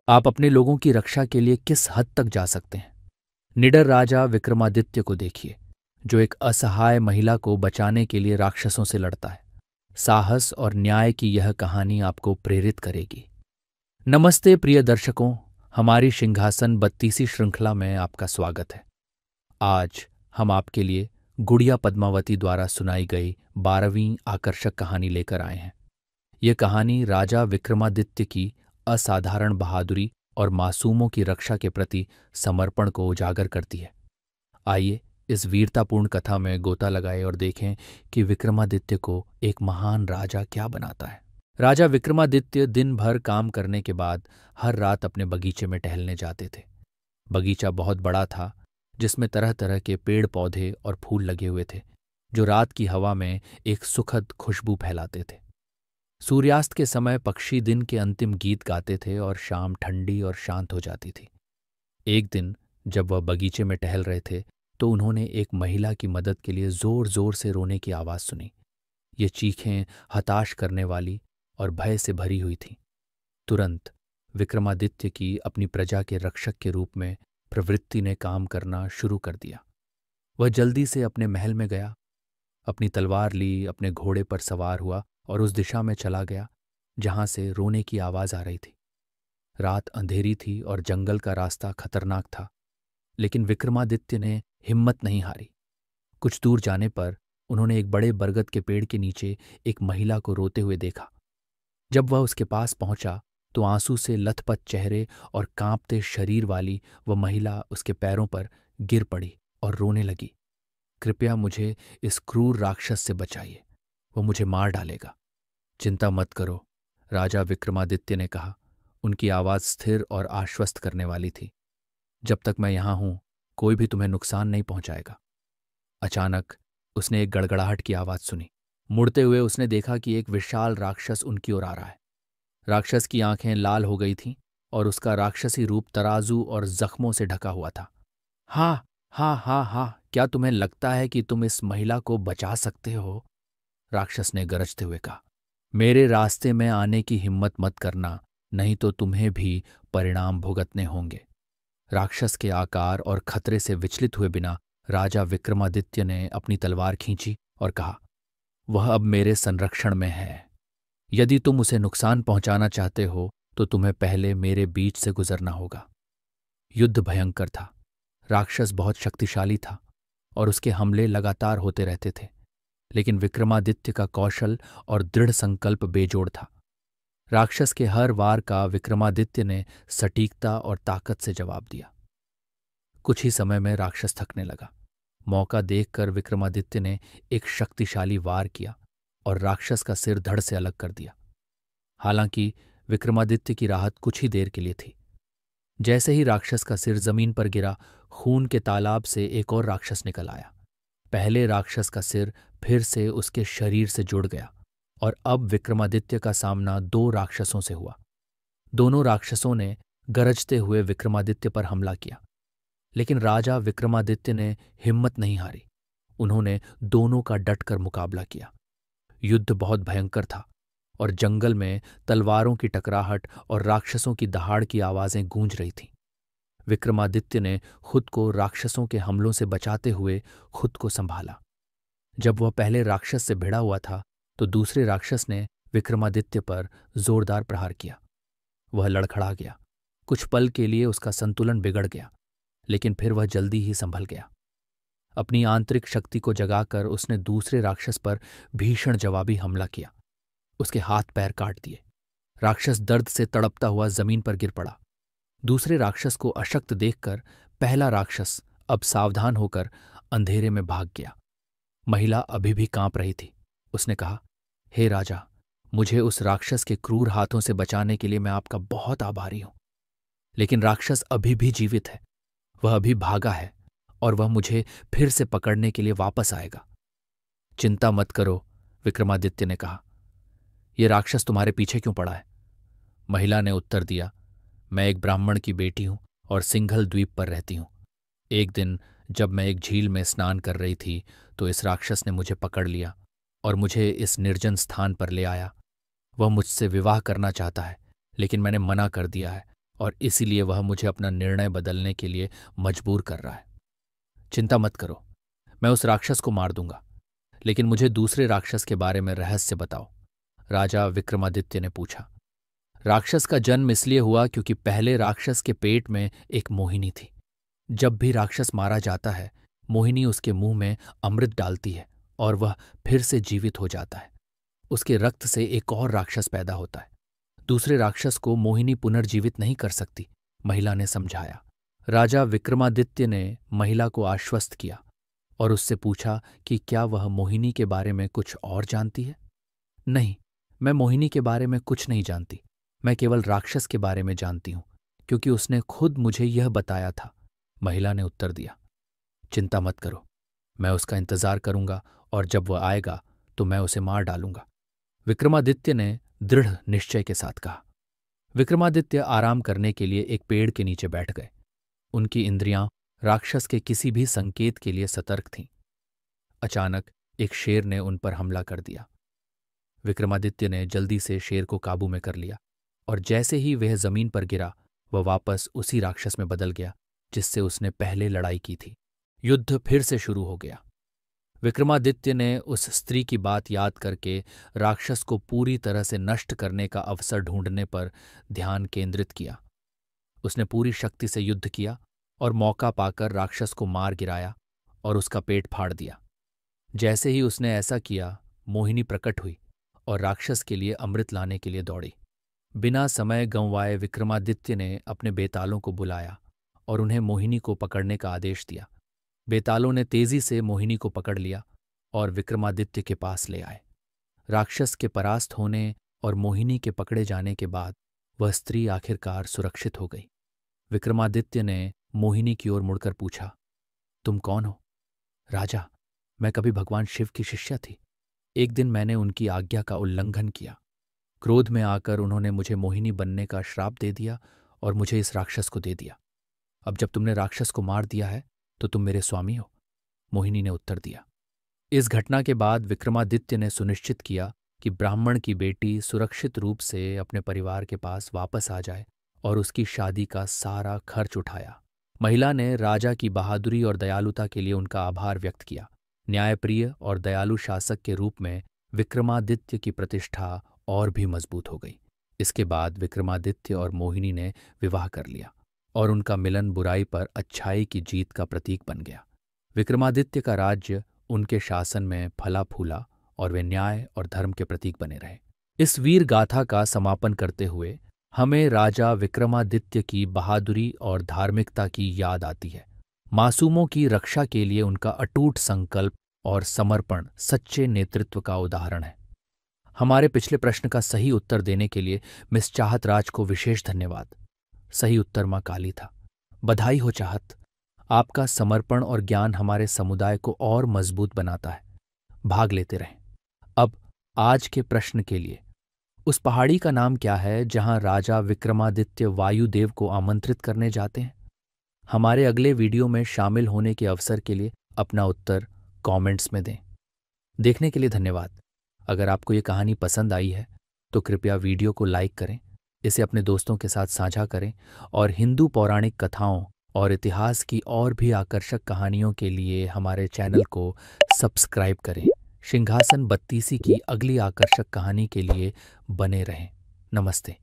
आप अपने लोगों की रक्षा के लिए किस हद तक जा सकते हैं। निडर राजा विक्रमादित्य को देखिए, जो एक असहाय महिला को बचाने के लिए राक्षसों से लड़ता है। साहस और न्याय की यह कहानी आपको प्रेरित करेगी। नमस्ते प्रिय दर्शकों, हमारी सिंहासन 32वीं श्रृंखला में आपका स्वागत है। आज हम आपके लिए गुड़िया पद्मावती द्वारा सुनाई गई 12वीं आकर्षक कहानी लेकर आए हैं। ये कहानी राजा विक्रमादित्य की असाधारण बहादुरी और मासूमों की रक्षा के प्रति समर्पण को उजागर करती है। आइए इस वीरतापूर्ण कथा में गोता लगाए और देखें कि विक्रमादित्य को एक महान राजा क्या बनाता है। राजा विक्रमादित्य दिन भर काम करने के बाद हर रात अपने बगीचे में टहलने जाते थे। बगीचा बहुत बड़ा था, जिसमें तरह तरह के पेड़ पौधे और फूल लगे हुए थे, जो रात की हवा में एक सुखद खुशबू फैलाते थे। सूर्यास्त के समय पक्षी दिन के अंतिम गीत गाते थे और शाम ठंडी और शांत हो जाती थी। एक दिन जब वह बगीचे में टहल रहे थे तो उन्होंने एक महिला की मदद के लिए जोर जोर से रोने की आवाज़ सुनी। ये चीखें हताश करने वाली और भय से भरी हुई थीं। तुरंत विक्रमादित्य की अपनी प्रजा के रक्षक के रूप में प्रवृत्ति ने काम करना शुरू कर दिया। वह जल्दी से अपने महल में गया, अपनी तलवार ली, अपने घोड़े पर सवार हुआ और उस दिशा में चला गया जहां से रोने की आवाज आ रही थी। रात अंधेरी थी और जंगल का रास्ता खतरनाक था, लेकिन विक्रमादित्य ने हिम्मत नहीं हारी। कुछ दूर जाने पर उन्होंने एक बड़े बरगद के पेड़ के नीचे एक महिला को रोते हुए देखा। जब वह उसके पास पहुंचा तो आंसू से लथपथ चेहरे और कांपते शरीर वाली वह महिला उसके पैरों पर गिर पड़ी और रोने लगी। कृपया मुझे इस क्रूर राक्षस से बचाइए, वो मुझे मार डालेगा। चिंता मत करो, राजा विक्रमादित्य ने कहा। उनकी आवाज स्थिर और आश्वस्त करने वाली थी। जब तक मैं यहां हूं, कोई भी तुम्हें नुकसान नहीं पहुंचाएगा। अचानक उसने एक गड़गड़ाहट की आवाज सुनी। मुड़ते हुए उसने देखा कि एक विशाल राक्षस उनकी ओर आ रहा है। राक्षस की आंखें लाल हो गई थीं और उसका राक्षसी रूप तराजू और जख्मों से ढका हुआ था। हाँ हाँ हाँ हाँ, क्या तुम्हें लगता है कि तुम इस महिला को बचा सकते हो? राक्षस ने गरजते हुए कहा। मेरे रास्ते में आने की हिम्मत मत करना, नहीं तो तुम्हें भी परिणाम भुगतने होंगे। राक्षस के आकार और खतरे से विचलित हुए बिना राजा विक्रमादित्य ने अपनी तलवार खींची और कहा, वह अब मेरे संरक्षण में है। यदि तुम उसे नुकसान पहुंचाना चाहते हो तो तुम्हें पहले मेरे बीच से गुजरना होगा। युद्ध भयंकर था। राक्षस बहुत शक्तिशाली था और उसके हमले लगातार होते रहते थे, लेकिन विक्रमादित्य का कौशल और दृढ़ संकल्प बेजोड़ था। राक्षस के हर वार का विक्रमादित्य ने सटीकता और ताकत से जवाब दिया। कुछ ही समय में राक्षस थकने लगा। मौका देखकर विक्रमादित्य ने एक शक्तिशाली वार किया और राक्षस का सिर धड़ से अलग कर दिया। हालांकि विक्रमादित्य की राहत कुछ ही देर के लिए थी। जैसे ही राक्षस का सिर जमीन पर गिरा, खून के तालाब से एक और राक्षस निकल आया। पहले राक्षस का सिर फिर से उसके शरीर से जुड़ गया और अब विक्रमादित्य का सामना दो राक्षसों से हुआ। दोनों राक्षसों ने गरजते हुए विक्रमादित्य पर हमला किया, लेकिन राजा विक्रमादित्य ने हिम्मत नहीं हारी। उन्होंने दोनों का डटकर मुकाबला किया। युद्ध बहुत भयंकर था और जंगल में तलवारों की टकराहट और राक्षसों की दहाड़ की आवाजें गूंज रही थीं। विक्रमादित्य ने खुद को राक्षसों के हमलों से बचाते हुए खुद को संभाला। जब वह पहले राक्षस से भिड़ा हुआ था तो दूसरे राक्षस ने विक्रमादित्य पर जोरदार प्रहार किया। वह लड़खड़ा गया। कुछ पल के लिए उसका संतुलन बिगड़ गया, लेकिन फिर वह जल्दी ही संभल गया। अपनी आंतरिक शक्ति को जगाकर उसने दूसरे राक्षस पर भीषण जवाबी हमला किया। उसके हाथ पैर काट दिए। राक्षस दर्द से तड़पता हुआ जमीन पर गिर पड़ा। दूसरे राक्षस को अशक्त देखकर पहला राक्षस अब सावधान होकर अंधेरे में भाग गया। महिला अभी भी कांप रही थी। उसने कहा, हे राजा, मुझे उस राक्षस के क्रूर हाथों से बचाने के लिए मैं आपका बहुत आभारी हूं। लेकिन राक्षस अभी भी जीवित है। वह अभी भागा है और वह मुझे फिर से पकड़ने के लिए वापस आएगा। चिंता मत करो, विक्रमादित्य ने कहा। यह राक्षस तुम्हारे पीछे क्यों पड़ा है? महिला ने उत्तर दिया, मैं एक ब्राह्मण की बेटी हूं और सिंघल द्वीप पर रहती हूं। एक दिन जब मैं एक झील में स्नान कर रही थी तो इस राक्षस ने मुझे पकड़ लिया और मुझे इस निर्जन स्थान पर ले आया। वह मुझसे विवाह करना चाहता है, लेकिन मैंने मना कर दिया है और इसीलिए वह मुझे अपना निर्णय बदलने के लिए मजबूर कर रहा है। चिंता मत करो, मैं उस राक्षस को मार दूंगा, लेकिन मुझे दूसरे राक्षस के बारे में रहस्य बताओ, राजा विक्रमादित्य ने पूछा। राक्षस का जन्म इसलिए हुआ क्योंकि पहले राक्षस के पेट में एक मोहिनी थी। जब भी राक्षस मारा जाता है, मोहिनी उसके मुंह में अमृत डालती है और वह फिर से जीवित हो जाता है। उसके रक्त से एक और राक्षस पैदा होता है। दूसरे राक्षस को मोहिनी पुनर्जीवित नहीं कर सकती, महिला ने समझाया। राजा विक्रमादित्य ने महिला को आश्वस्त किया और उससे पूछा कि क्या वह मोहिनी के बारे में कुछ और जानती है। नहीं, मैं मोहिनी के बारे में कुछ नहीं जानती। मैं केवल राक्षस के बारे में जानती हूं, क्योंकि उसने खुद मुझे यह बताया था, महिला ने उत्तर दिया। चिंता मत करो, मैं उसका इंतजार करूंगा और जब वह आएगा तो मैं उसे मार डालूंगा, विक्रमादित्य ने दृढ़ निश्चय के साथ कहा। विक्रमादित्य आराम करने के लिए एक पेड़ के नीचे बैठ गए। उनकी इंद्रियां राक्षस के किसी भी संकेत के लिए सतर्क थीं। अचानक एक शेर ने उन पर हमला कर दिया। विक्रमादित्य ने जल्दी से शेर को काबू में कर लिया और जैसे ही वह जमीन पर गिरा, वह वापस उसी राक्षस में बदल गया जिससे उसने पहले लड़ाई की थी। युद्ध फिर से शुरू हो गया। विक्रमादित्य ने उस स्त्री की बात याद करके राक्षस को पूरी तरह से नष्ट करने का अवसर ढूंढने पर ध्यान केंद्रित किया। उसने पूरी शक्ति से युद्ध किया और मौका पाकर राक्षस को मार गिराया और उसका पेट फाड़ दिया। जैसे ही उसने ऐसा किया, मोहिनी प्रकट हुई और राक्षस के लिए अमृत लाने के लिए दौड़ी। बिना समय गंवाए विक्रमादित्य ने अपने बेतालों को बुलाया और उन्हें मोहिनी को पकड़ने का आदेश दिया। बेतालों ने तेजी से मोहिनी को पकड़ लिया और विक्रमादित्य के पास ले आए। राक्षस के परास्त होने और मोहिनी के पकड़े जाने के बाद वह स्त्री आखिरकार सुरक्षित हो गई। विक्रमादित्य ने मोहिनी की ओर मुड़कर पूछा, तुम कौन हो? राजा, मैं कभी भगवान शिव की शिष्या थी। एक दिन मैंने उनकी आज्ञा का उल्लंघन किया। क्रोध में आकर उन्होंने मुझे मोहिनी बनने का श्राप दे दिया और मुझे इस राक्षस को दे दिया। अब जब तुमने राक्षस को मार दिया है तो तुम मेरे स्वामी हो, मोहिनी ने उत्तर दिया। इस घटना के बाद विक्रमादित्य ने सुनिश्चित किया कि ब्राह्मण की बेटी सुरक्षित रूप से अपने परिवार के पास वापस आ जाए और उसकी शादी का सारा खर्च उठाया। महिला ने राजा की बहादुरी और दयालुता के लिए उनका आभार व्यक्त किया। न्यायप्रिय और दयालु शासक के रूप में विक्रमादित्य की प्रतिष्ठा और भी मजबूत हो गई। इसके बाद विक्रमादित्य और मोहिनी ने विवाह कर लिया और उनका मिलन बुराई पर अच्छाई की जीत का प्रतीक बन गया। विक्रमादित्य का राज्य उनके शासन में फला फूला और वे न्याय और धर्म के प्रतीक बने रहे। इस वीर गाथा का समापन करते हुए हमें राजा विक्रमादित्य की बहादुरी और धार्मिकता की याद आती है। मासूमों की रक्षा के लिए उनका अटूट संकल्प और समर्पण सच्चे नेतृत्व का उदाहरण है। हमारे पिछले प्रश्न का सही उत्तर देने के लिए मिस चाहत राज को विशेष धन्यवाद। सही उत्तर मां काली था। बधाई हो चाहत, आपका समर्पण और ज्ञान हमारे समुदाय को और मजबूत बनाता है। भाग लेते रहें। अब आज के प्रश्न के लिए, उस पहाड़ी का नाम क्या है जहां राजा विक्रमादित्य वायुदेव को आमंत्रित करने जाते हैं? हमारे अगले वीडियो में शामिल होने के अवसर के लिए अपना उत्तर कमेंट्स में दें। देखने के लिए धन्यवाद। अगर आपको ये कहानी पसंद आई है तो कृपया वीडियो को लाइक करें, इसे अपने दोस्तों के साथ साझा करें और हिंदू पौराणिक कथाओं और इतिहास की और भी आकर्षक कहानियों के लिए हमारे चैनल को सब्सक्राइब करें। सिंहासन बत्तीसी की अगली आकर्षक कहानी के लिए बने रहें। नमस्ते।